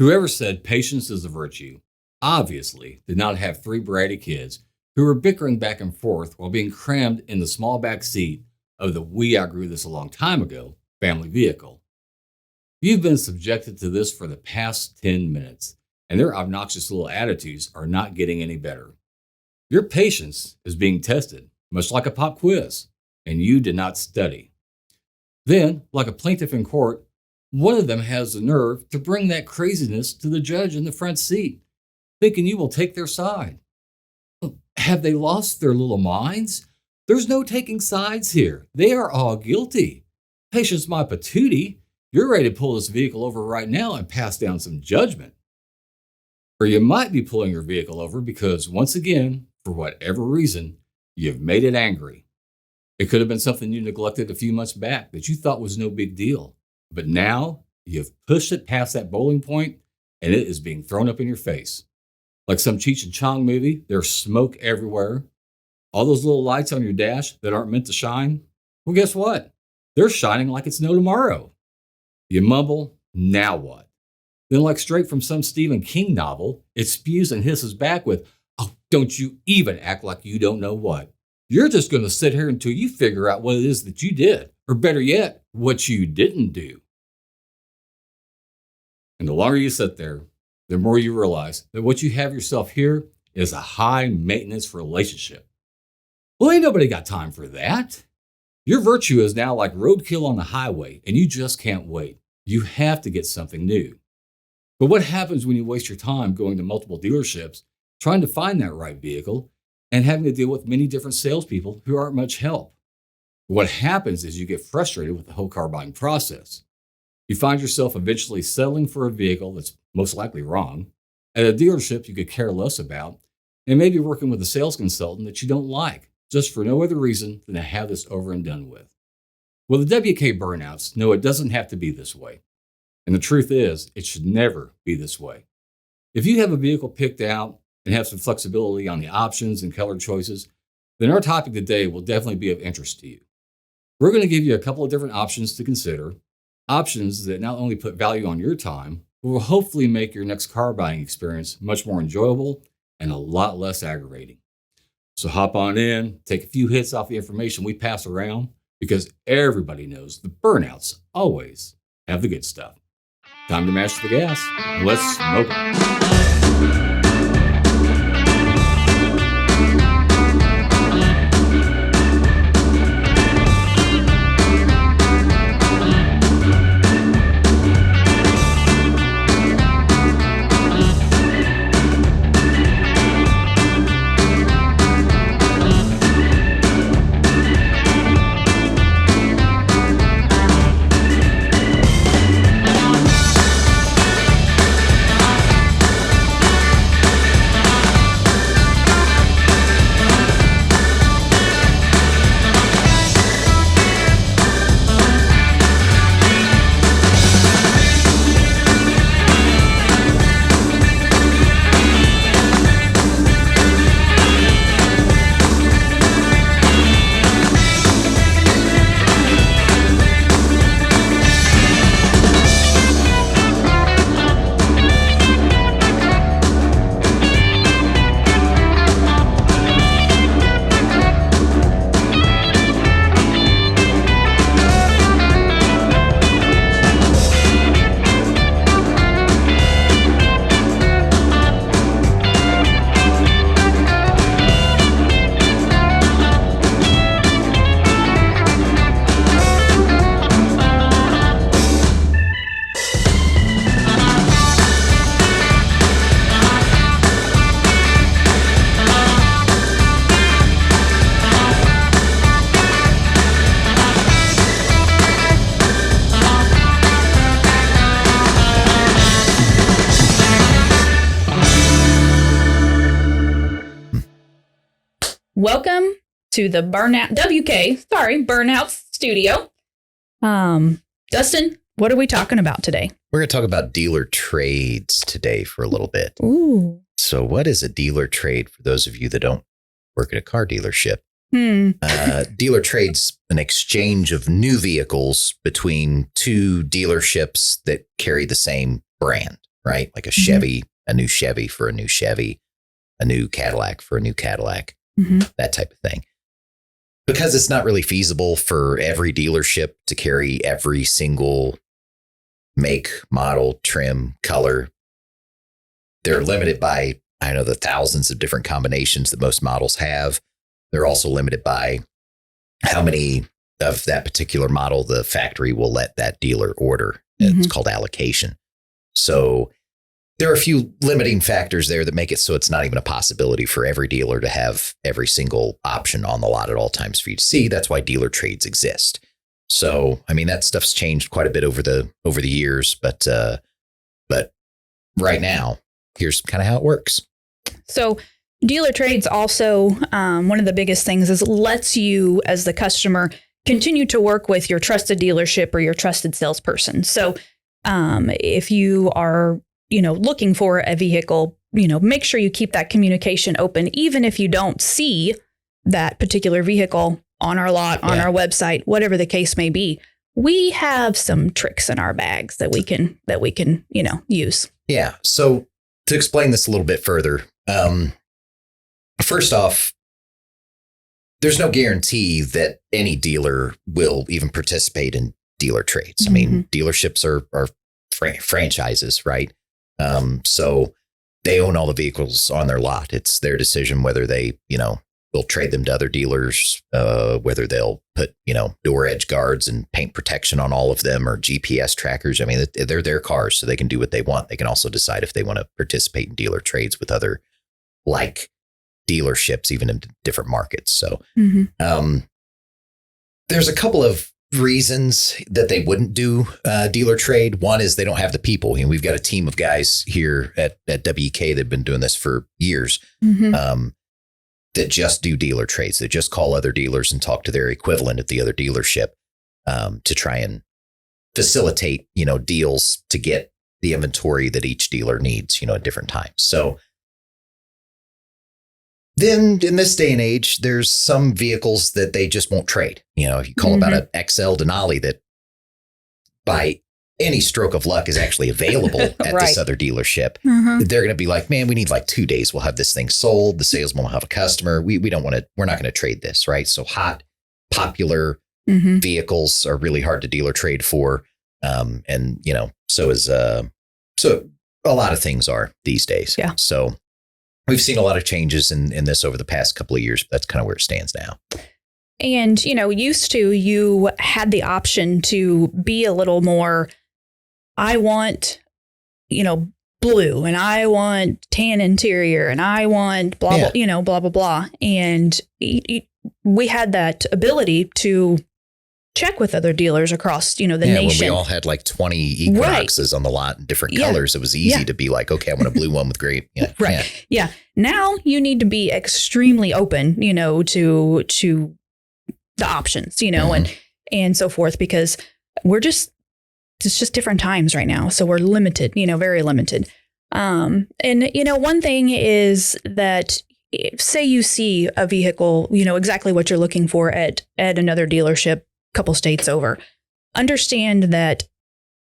Whoever said patience is a virtue obviously did not have three bratty kids who were bickering back and forth while being crammed in the small back seat of the "we outgrew this a long time ago" family vehicle. You've been subjected to this for the past 10 minutes, and their obnoxious little attitudes are not getting any better. Your patience is being tested, much like a pop quiz, and you did not study. Then, like a plaintiff in court, one of them has the nerve to bring that craziness to the judge in the front seat, thinking you will take their side. Have they lost their little minds? There's no taking sides here. They are all guilty. Patience my patootie, you're ready to pull this vehicle over right now and pass down some judgment. Or you might be pulling your vehicle over because, once again, for whatever reason, you've made it angry. It could have been something you neglected a few months back that you thought was no big deal. But now you've pushed it past that bowling point and it is being thrown up in your face. Like some Cheech and Chong movie, there's smoke everywhere. All those little lights on your dash that aren't meant to shine, well, guess what? They're shining like it's no tomorrow. You mumble, now what? Then, like straight from some Stephen King novel, it spews and hisses back with, "Oh, don't you even act like you don't know what. You're just going to sit here until you figure out what it is that you did, or better yet, what you didn't do." And the longer you sit there, the more you realize that what you have yourself here is a high maintenance relationship. Well, ain't nobody got time for that. Your virtue is now like roadkill on the highway, and you just can't wait. You have to get something new. But what happens when you waste your time going to multiple dealerships, trying to find that right vehicle, and having to deal with many different salespeople who aren't much help? What happens is you get frustrated with the whole car buying process. You find yourself eventually settling for a vehicle that's most likely wrong, at a dealership you could care less about, and maybe working with a sales consultant that you don't like, just for no other reason than to have this over and done with. Well, the WK burnouts know it doesn't have to be this way. And the truth is, it should never be this way. If you have a vehicle picked out and have some flexibility on the options and color choices, then our topic today will definitely be of interest to you. We're going to give you a couple of different options to consider, options that not only put value on your time, but will hopefully make your next car buying experience much more enjoyable and a lot less aggravating. So hop on in, take a few hits off the information we pass around, because everybody knows the burnouts always have the good stuff. Time to mash the gas. Let's smoke it. Welcome to the Burnout Studio. Dustin, what are we talking about today? We're going to talk about dealer trades today for a little bit. Ooh. So what is a dealer trade for those of you that don't work at a car dealership? Dealer trade's an exchange of new vehicles between two dealerships that carry the same brand. right? Like a Chevy, a new Chevy for a new Chevy, a new Cadillac for a new Cadillac, that type of thing. Because it's not really feasible for every dealership to carry every single make, model, trim, color. They're limited by, I know, the thousands of different combinations that most models have. They're also limited by how many of that particular model the factory will let that dealer order. It's called allocation. So there are a few limiting factors there that make it so it's not even a possibility for every dealer to have every single option on the lot at all times for you to see. That's why dealer trades exist. So, I mean, that stuff's changed quite a bit over the years, but right now, here's kind of how it works. So dealer trades also, one of the biggest things is lets you as the customer continue to work with your trusted dealership or your trusted salesperson. So if you are, looking for a vehicle, make sure you keep that communication open, even if you don't see that particular vehicle on our lot, on our website, whatever the case may be. We have some tricks in our bags that we can, use. Yeah. So to explain this a little bit further, first off, there's no guarantee that any dealer will even participate in dealer trades. I mean, dealerships are franchises, right? So they own all the vehicles on their lot. It's their decision whether they, will trade them to other dealers, whether they'll put, door edge guards and paint protection on all of them or GPS trackers. I mean, they're their cars, so they can do what they want. They can also decide if they want to participate in dealer trades with other like dealerships, even in different markets. So there's a couple of reasons that they wouldn't do dealer trade. One is they don't have the people. We've got a team of guys here at WK that have been doing this for years. That just do dealer trades. They just call other dealers and talk to their equivalent at the other dealership to try and facilitate, deals to get the inventory that each dealer needs, at different times. So then in this day and age, there's some vehicles that they just won't trade. If you call about an XL Denali that by any stroke of luck is actually available at this other dealership, they're going to be like, man, we need like 2 days. We'll have this thing sold. The salesman will have a customer. We're not going to trade this. Right. So hot, popular vehicles are really hard to dealer trade for. And, so a lot of things are these days. Yeah. So we've seen a lot of changes in this over the past couple of years. That's kind of where it stands now. And, used to, you had the option to be a little more, I want, blue, and I want tan interior, and I want blah, blah, blah, blah, blah. And we had that ability to check with other dealers across, the nation. When we all had like 20 Equinoxes on the lot in different colors, it was easy to be like, okay, I want a blue one with gray. Yeah. Now you need to be extremely open, to the options, and so forth, because it's just different times right now. So we're limited, very limited. And, one thing is that say you see a vehicle, exactly what you're looking for at another dealership, couple states over, understand that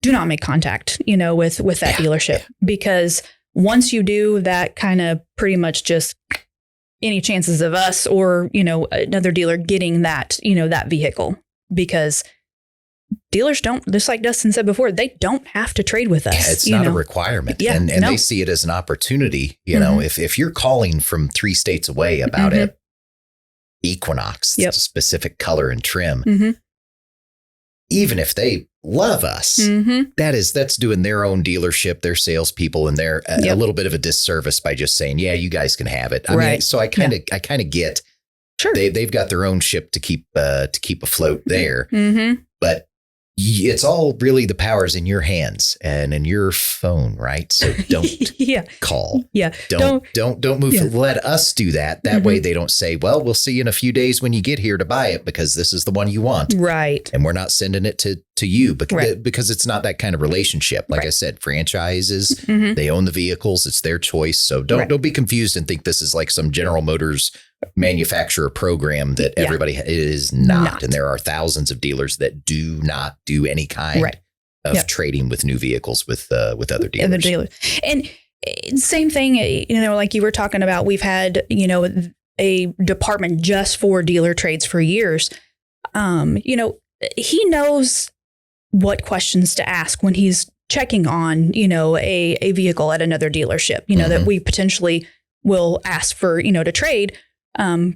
do not make contact, with that dealership, because once you do, that kind of pretty much just any chances of us or, another dealer getting that, that vehicle, because dealers don't, just like Dustin said before, they don't have to trade with us. Yeah, it's not a requirement. Yeah, and they see it as an opportunity. If you're calling from 3 states away about a Equinox, specific color and trim, even if they love us, that's doing their own dealership, their salespeople, and they're a little bit of a disservice by just saying, yeah, you guys can have it. I mean, so I kind of get, they've got their own ship to keep afloat there, but it's all really the power's in your hands and in your phone, right? So don't call. Yeah. Don't move. Yeah. Let us do that. That way they don't say, well, we'll see you in a few days when you get here to buy it because this is the one you want. Right. And we're not sending it to you because it's not that kind of relationship. Like I said, franchises, they own the vehicles. It's their choice. So don't be confused and think this is like some General Motors manufacturer program that everybody is not. And there are thousands of dealers that do not do any kind of trading with new vehicles with other dealers. And same thing, like you were talking about, we've had, a department just for dealer trades for years. He knows what questions to ask when he's checking on, a vehicle at another dealership, that we potentially will ask for, to trade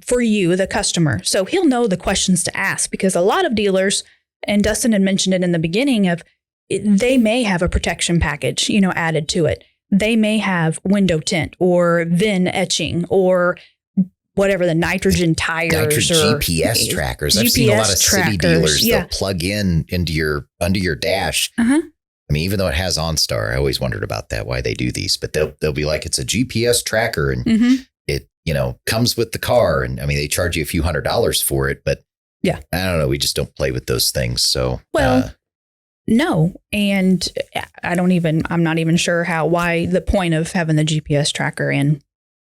for you, the customer. So he'll know the questions to ask, because a lot of dealers, and Dustin had mentioned it in the beginning, they may have a protection package, added to it. They may have window tint or VIN etching or whatever, the nitrogen tires or GPS trackers. I've seen a lot of city dealers they'll plug into your dash. I mean, even though it has OnStar, I always wondered about that, why they do these, but they'll be like, it's a GPS tracker and it, comes with the car. And I mean, they charge you a few $100s for it, but I don't know. We just don't play with those things. So, no. And I'm not even sure why the point of having the GPS tracker in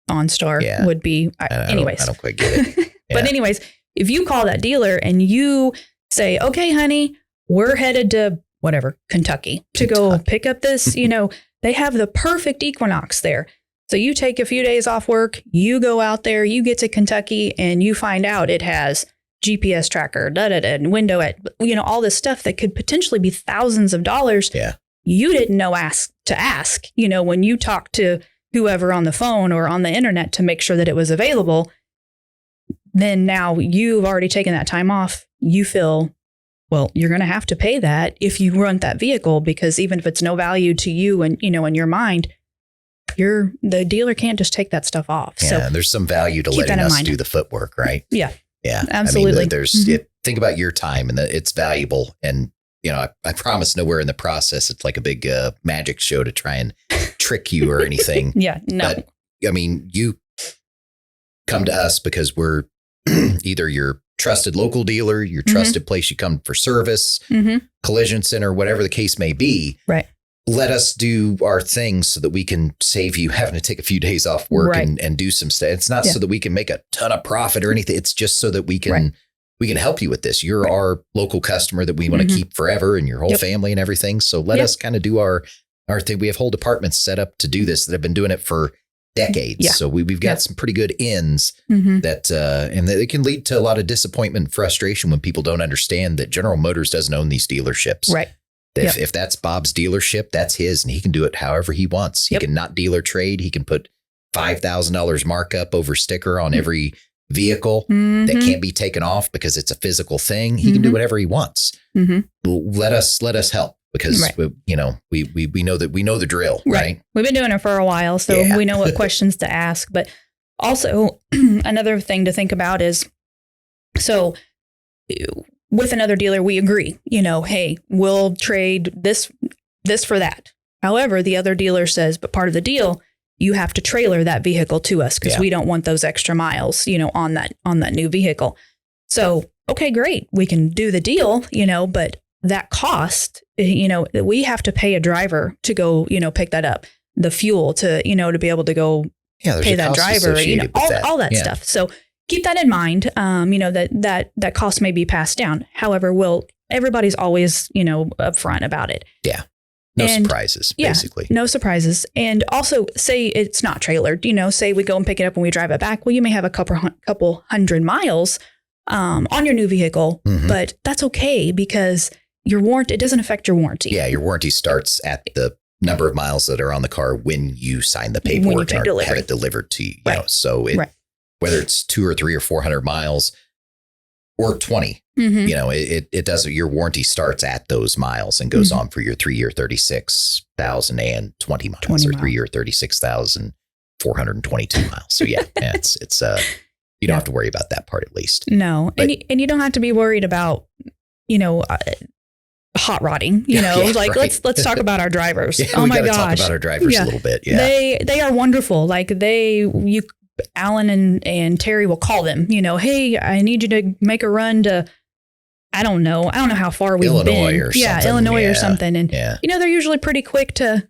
OnStar would be. Anyways, I don't quite get it. But anyways, if you call that dealer and you say, okay, honey, we're headed to whatever, Kentucky to go pick up this, they have the perfect Equinox there. So you take a few days off work, you go out there, you get to Kentucky and you find out it has GPS tracker, and window at, all this stuff that could potentially be thousands of dollars. Yeah. You didn't know to ask, when you talk to whoever on the phone or on the internet to make sure that it was available, then now you've already taken that time off. You feel, well, you're going to have to pay that if you rent that vehicle, because even if it's no value to you and, in your mind, the dealer can't just take that stuff off. Yeah, so there's some value to letting us do the footwork, right? Yeah. Yeah, absolutely. I mean, think about your time and that it's valuable. And, I promise nowhere in the process, it's like a big magic show to try and trick you or anything. Yeah, no. But, I mean, you come to us because we're either your trusted local dealer, your trusted place you come for service, collision center, whatever the case may be. Right. Let us do our things so that we can save you having to take a few days off work and do some stuff. It's not so that we can make a ton of profit or anything. It's just so that we can help you with this. You're our local customer that we want to keep forever, and your whole family and everything. So let us kind of do our thing. We have whole departments set up to do this that have been doing it for decades. Yeah. So we've got some pretty good ins that and it can lead to a lot of disappointment and frustration when people don't understand that General Motors doesn't own these dealerships. Right. If that's Bob's dealership, that's his, and he can do it however he wants. He can not dealer trade. He can put $5,000 markup over sticker on every vehicle that can't be taken off because it's a physical thing. He can do whatever he wants. Let us help, because we know the drill, right? We've been doing it for a while, so we know what questions to ask. But also another thing to think about is, so with another dealer, we agree, hey, we'll trade this for that. However, the other dealer says, but part of the deal, you have to trailer that vehicle to us because we don't want those extra miles, on that new vehicle. So, okay, great. We can do the deal, but that cost, we have to pay a driver to go, pick that up, the fuel to, to be able to go pay that driver, all that stuff. So keep that in mind, that cost may be passed down. However, everybody's always, upfront about it. Yeah. No surprises, basically. No surprises. And also, say it's not trailered, say we go and pick it up and we drive it back. Well, you may have a couple hundred miles on your new vehicle, but that's okay because your warranty, it doesn't affect your warranty. Yeah, your warranty starts at the number of miles that are on the car when you sign the paperwork and have it delivered to you. Right. So whether it's 200 or 300 or 400 miles or 20, it does. Your warranty starts at those miles and goes on for your 3-year 36,020 miles, or 3-year 36,422 miles. So it's you don't have to worry about that part, at least. No, but, and you don't have to be worried about hot rodding. Let's talk about our drivers. Oh my gosh, talk about our drivers a little bit. Yeah, they are wonderful. Alan and Terry will call them, hey, I need you to make a run to, I don't know how far we've Illinois been. Or something. Illinois or something. And, they're usually pretty quick to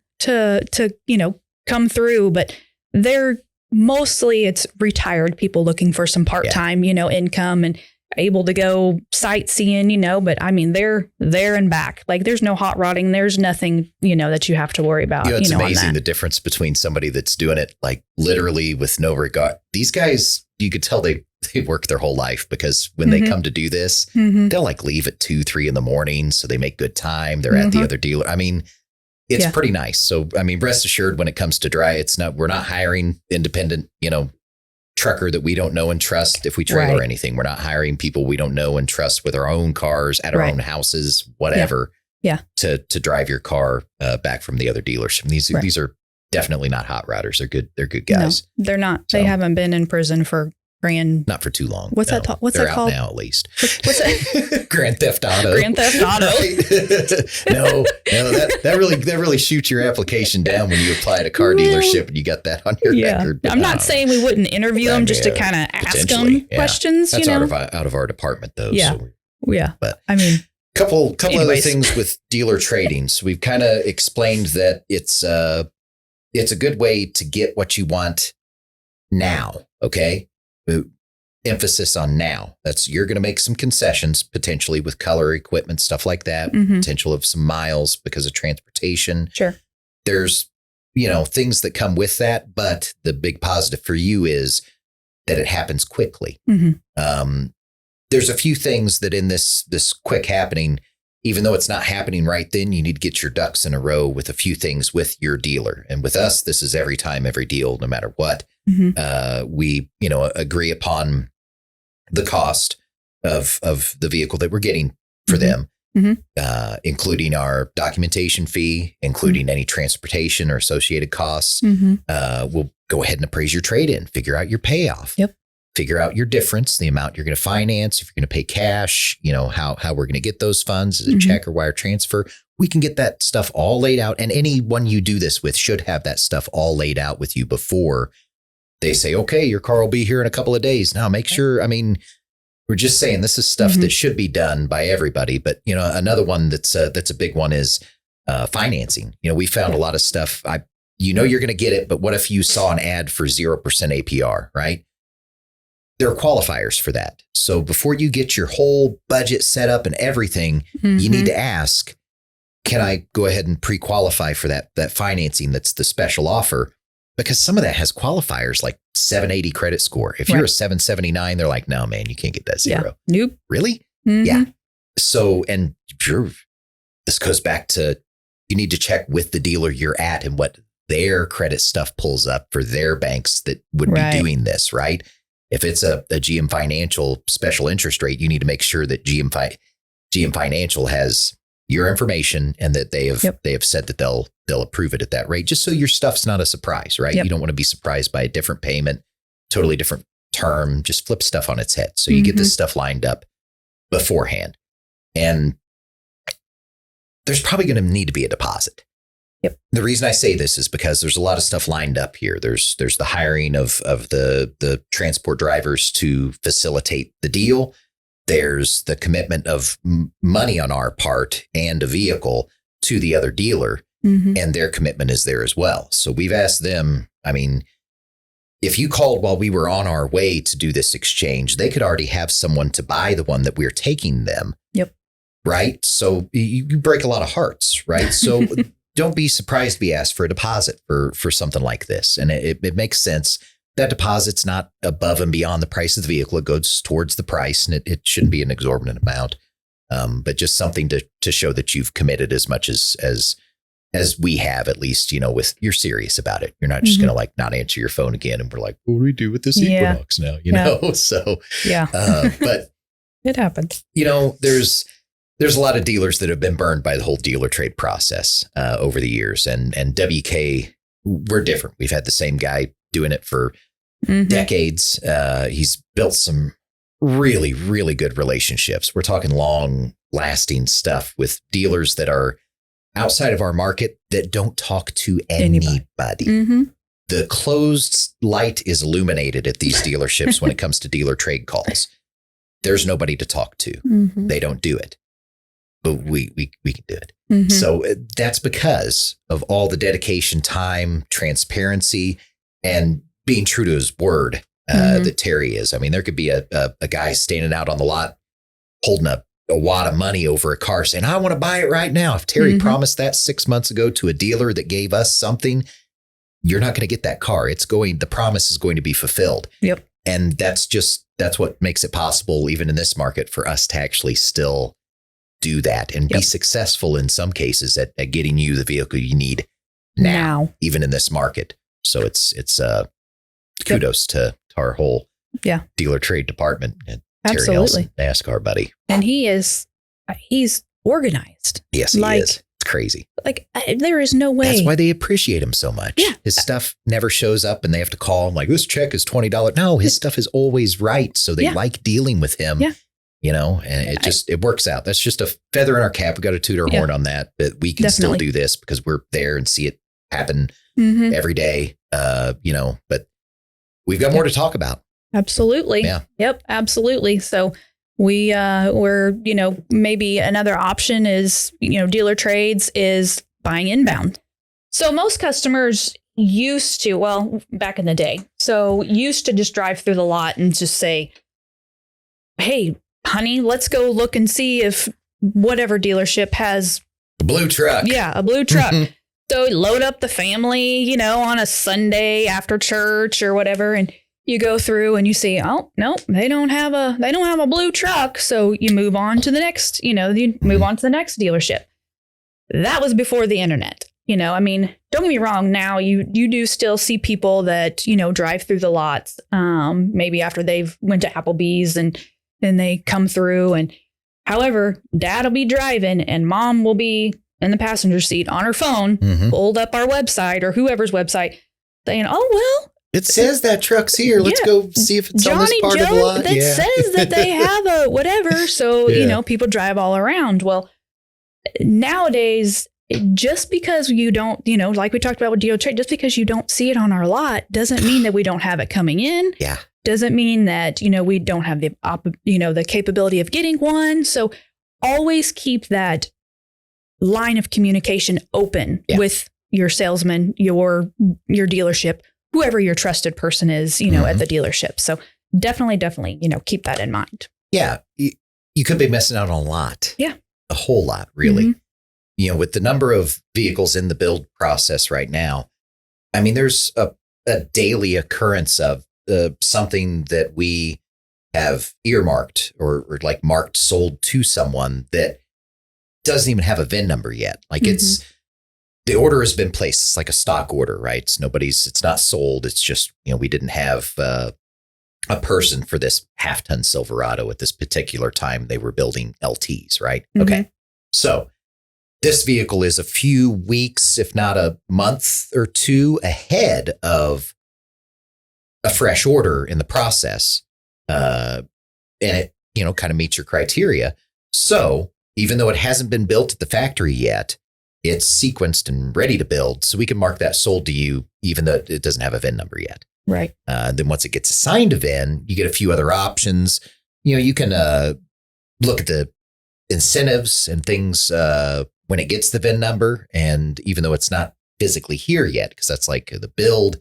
come through, but they're mostly, it's retired people looking for some part-time, income. And able to go sightseeing, but I mean, they're there and back. Like there's no hot rodding. There's nothing, that you have to worry about. It's amazing the difference between somebody that's doing it like literally with no regard. These guys, you could tell they work their whole life, because when they come to do this, they'll like leave at 2-3 in the morning. So they make good time. They're at the other dealer. I mean, it's pretty nice. So, I mean, rest assured, when it comes to dry, we're not hiring independent, trucker that we don't know and trust if we trailer anything. We're not hiring people we don't know and trust with our own cars at our own houses, whatever. To drive your car back from the other dealership. These are definitely not hot rodders. They're good guys. No, they're not. So, they haven't been in prison for not for too long. What's that? What's that called now? At least what's that? Grand Theft Auto. Grand Theft Auto. no, that really shoots your application down when you apply at a car dealership and you got that on your record. I'm not saying we wouldn't interview them just to kind of ask them questions. That's out of our department though. Yeah, so but I mean, couple other things with dealer trading. So we've kind of explained that it's a good way to get what you want now. Okay. Emphasis on now. You're going to make some concessions potentially with color, equipment, stuff like that. Potential of some miles because of transportation. Sure. There's, things that come with that, but the big positive for you is that it happens quickly. There's a few things that in this quick happening, even though it's not happening right then, you need to get your ducks in a row with a few things with your dealer. And with us, this is every time, every deal, no matter what. We, agree upon the cost of the vehicle that we're getting for them, including our documentation fee, including any transportation or associated costs. We'll go ahead and appraise your trade-in, figure out your payoff, figure out your difference, the amount you're going to finance, if you're going to pay cash, how we're going to get those funds, is it check or wire transfer? We can get that stuff all laid out. And anyone you do this with should have that stuff all laid out with you before they say, okay, your car will be here in a couple of days. Now make sure, we're just saying this is stuff that should be done by everybody. But, another one that's a big one is financing. We found a lot of stuff. You're going to get it, but what if you saw an ad for 0% APR, right? There are qualifiers for that. So before you get your whole budget set up and everything, you need to ask, can I go ahead and pre-qualify for that financing that's the special offer? Because some of that has qualifiers like 780 credit score. If you're a 779, they're like, no, man, you can't get that 0. Nope. Really? Yeah. So, and this goes back to, you need to check with the dealer you're at and what their credit stuff pulls up for their banks that would be doing this, right? If it's a GM Financial special interest rate, you need to make sure that GM Financial has your information and that they have said that they'll approve it at that rate, just so your stuff's not a surprise, right? You don't want to be surprised by a different payment, totally different term, just flip stuff on its head. So you get this stuff lined up beforehand. And there's probably going to need to be a deposit. The reason I say this is because there's a lot of stuff lined up here. There's the hiring of the transport drivers to facilitate the deal. There's the commitment of money on our part and a vehicle to the other dealer, and their commitment is there as well. So we've asked them, if you called while we were on our way to do this exchange, they could already have someone to buy the one that we're taking them. Right. So you break a lot of hearts, right? So don't be surprised to be asked for a deposit for something like this. And it makes sense. That deposit's not above and beyond the price of the vehicle. It goes towards the price, and it shouldn't be an exorbitant amount. But just something to show that you've committed as much as we have, at least, with you're serious about it. You're not just going to not answer your phone again. And we're like, what do we do with this Equinox now? Know? So, but it happens. There's a lot of dealers that have been burned by the whole dealer trade process over the years. And WK, we're different. We've had the same guy doing it for decades. He's built some really, really good relationships. We're talking long lasting stuff with dealers that are outside of our market that don't talk to anybody. The closed light is illuminated at these dealerships when it comes to dealer trade calls. There's nobody to talk to. They don't do it. But we can do it. So that's because of all the dedication, time, transparency, and being true to his word that Terry is. I mean, there could be a guy standing out on the lot holding a wad of money over a car saying, I want to buy it right now. If Terry promised that 6 months ago to a dealer that gave us something, you're not going to get that car. The promise is going to be fulfilled. Yep. And that's what makes it possible, even in this market, for us to actually still do that and be successful in some cases at getting you the vehicle you need now, even in this market. So it's kudos to our whole dealer trade department and Terry Nelson, NASCAR buddy. And he's organized. Yes, he is. It's crazy. There is no way. That's why they appreciate him so much. Yeah. His stuff never shows up and they have to call him like, this check is $20. No, his stuff is always right. So they like dealing with him, and it works out. That's just a feather in our cap. We got to toot our horn on that, but we can still do this because we're there and see it happen every day. But we've got more to talk about. Absolutely. Yeah. Yep. Absolutely. So we're, maybe another option is, dealer trades is buying inbound. So most customers used to back in the day, used to just drive through the lot and just say, hey, honey, let's go look and see if whatever dealership has a blue truck. Yeah. A blue truck. So load up the family, on a Sunday after church or whatever. And you go through and you see, oh, no, they don't have a blue truck. So you move on to the next, you move on to the next dealership. That was before the internet. Don't get me wrong. Now you do still see people that, drive through the lots, maybe after they've went to Applebee's and then they come through. And however, dad will be driving and mom will be in the passenger seat on her phone, pulled up our website or whoever's website saying, oh, well, it says that truck's here. Let's go see if it's on this part of the lot. That says that they have a whatever. So, people drive all around. Well, nowadays, just because you don't, like we talked about with dealer trade, just because you don't see it on our lot doesn't mean that we don't have it coming in. Yeah. Doesn't mean that, we don't have the capability of getting one. So always keep that line of communication open with your salesman, your dealership, whoever your trusted person is, at the dealership. So definitely, keep that in mind. Yeah. You could be missing out on a lot. Yeah. A whole lot, really. With the number of vehicles in the build process right now, there's a daily occurrence of something that we have earmarked or like marked sold to someone that doesn't even have a VIN number yet. It's the order has been placed. It's like a stock order, right? It's not sold. It's just, we didn't have a person for this half-ton Silverado at this particular time. They were building LTs, right? Okay. So this vehicle is a few weeks, if not a month or two ahead of a fresh order in the process. And it, kind of meets your criteria. So even though it hasn't been built at the factory yet, it's sequenced and ready to build. So we can mark that sold to you, even though it doesn't have a VIN number yet. Right. Then once it gets assigned a VIN, you get a few other options. You can look at the incentives and things when it gets the VIN number. And even though it's not physically here yet, because that's like the build,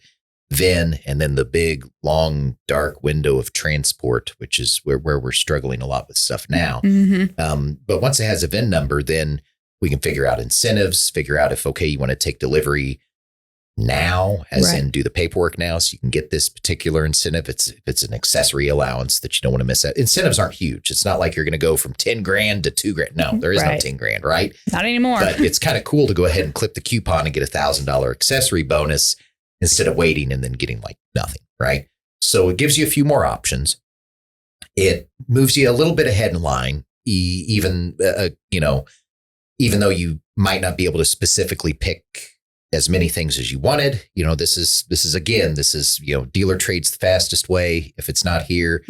VIN, and then the big, long, dark window of transport, which is where we're struggling a lot with stuff now. But once it has a VIN number, then we can figure out incentives, figure out if, you want to take delivery now, as in do the paperwork now so you can get this particular incentive. It's an accessory allowance that you don't want to miss out. Incentives aren't huge. It's not like you're going to go from 10 grand to 2 grand. No, there is no 10 grand, right? Not anymore. But it's kind of cool to go ahead and clip the coupon and get $1,000 accessory bonus instead of waiting and then getting like nothing, right? So it gives you a few more options. It moves you a little bit ahead in line, even though you might not be able to specifically pick as many things as you wanted. This is dealer trade's the fastest way. If it's not here,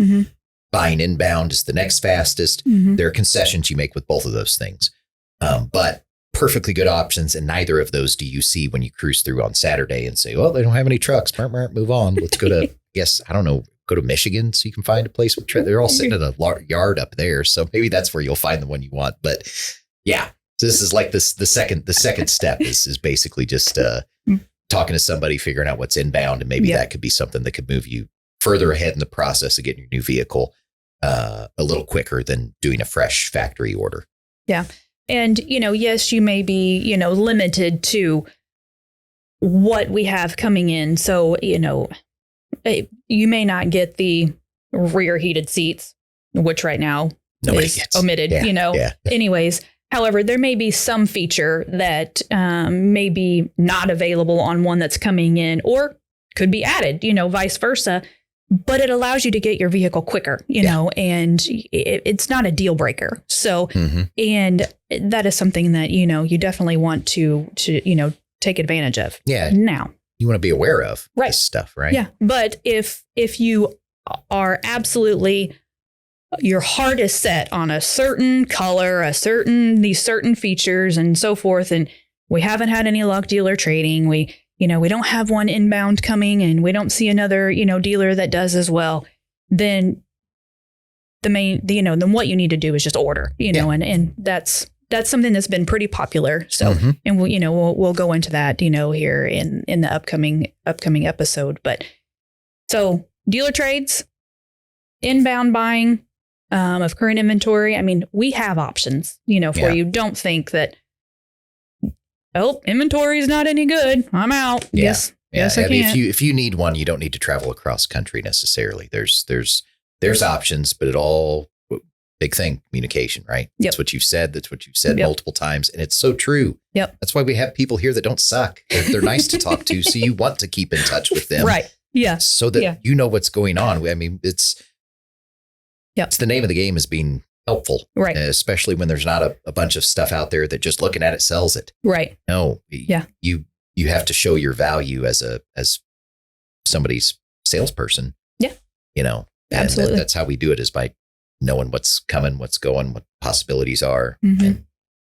buying inbound is the next fastest. There are concessions you make with both of those things. But perfectly good options. And neither of those do you see when you cruise through on Saturday and say, well, they don't have any trucks. Move on. Let's go to, go to Michigan so you can find a place with they're all sitting in a yard up there. So maybe that's where you'll find the one you want. But yeah, so this is like the second step is basically just talking to somebody, figuring out what's inbound. And maybe that could be something that could move you further ahead in the process of getting your new vehicle a little quicker than doing a fresh factory order. Yeah. And, yes, you may be, limited to what we have coming in. So, you may not get the rear heated seats, which right now nobody is gets omitted, anyways. However, there may be some feature that may be not available on one that's coming in or could be added, vice versa. But it allows you to get your vehicle quicker, and it's not a deal breaker. So, and that is something that, you definitely want to take advantage of. Yeah. Now, you want to be aware of right. this stuff, right? Yeah. But if you are absolutely, your heart is set on a certain color, these certain features and so forth, and we haven't had any luck dealer trading, we don't have one inbound coming and we don't see another, dealer that does as well, then then what you need to do is just order, and that's something that's been pretty popular. So, and we'll go into that, here in the upcoming episode. But so dealer trades, inbound buying of current inventory. I mean, we have options, for you. Don't think that, inventory is not any good, I'm out. Yeah. Yes, I can. If you need one, you don't need to travel across country necessarily. There's options, but big thing, communication, right? Yep. That's what you've said. That's what you've said multiple times. And it's so true. Yep. That's why we have people here that don't suck. They're nice to talk to. So you want to keep in touch with them. Right. Yeah. So that you know what's going on. I mean, it's the name of the game is being helpful. Right. Especially when there's not a bunch of stuff out there that just looking at it sells it. Right. No. You have to show your value as somebody's salesperson. Yeah. Absolutely. That's how we do it, is by knowing what's coming, what's going, what possibilities are, and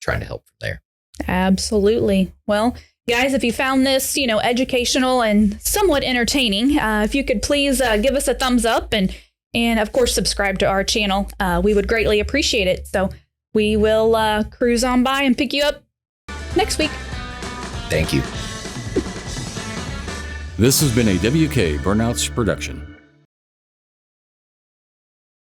trying to help from there. Absolutely. Well, guys, if you found this, educational and somewhat entertaining, if you could please give us a thumbs up and of course, subscribe to our channel. We would greatly appreciate it. So we will cruise on by and pick you up next week. Thank you. This has been a WK Burnouts production.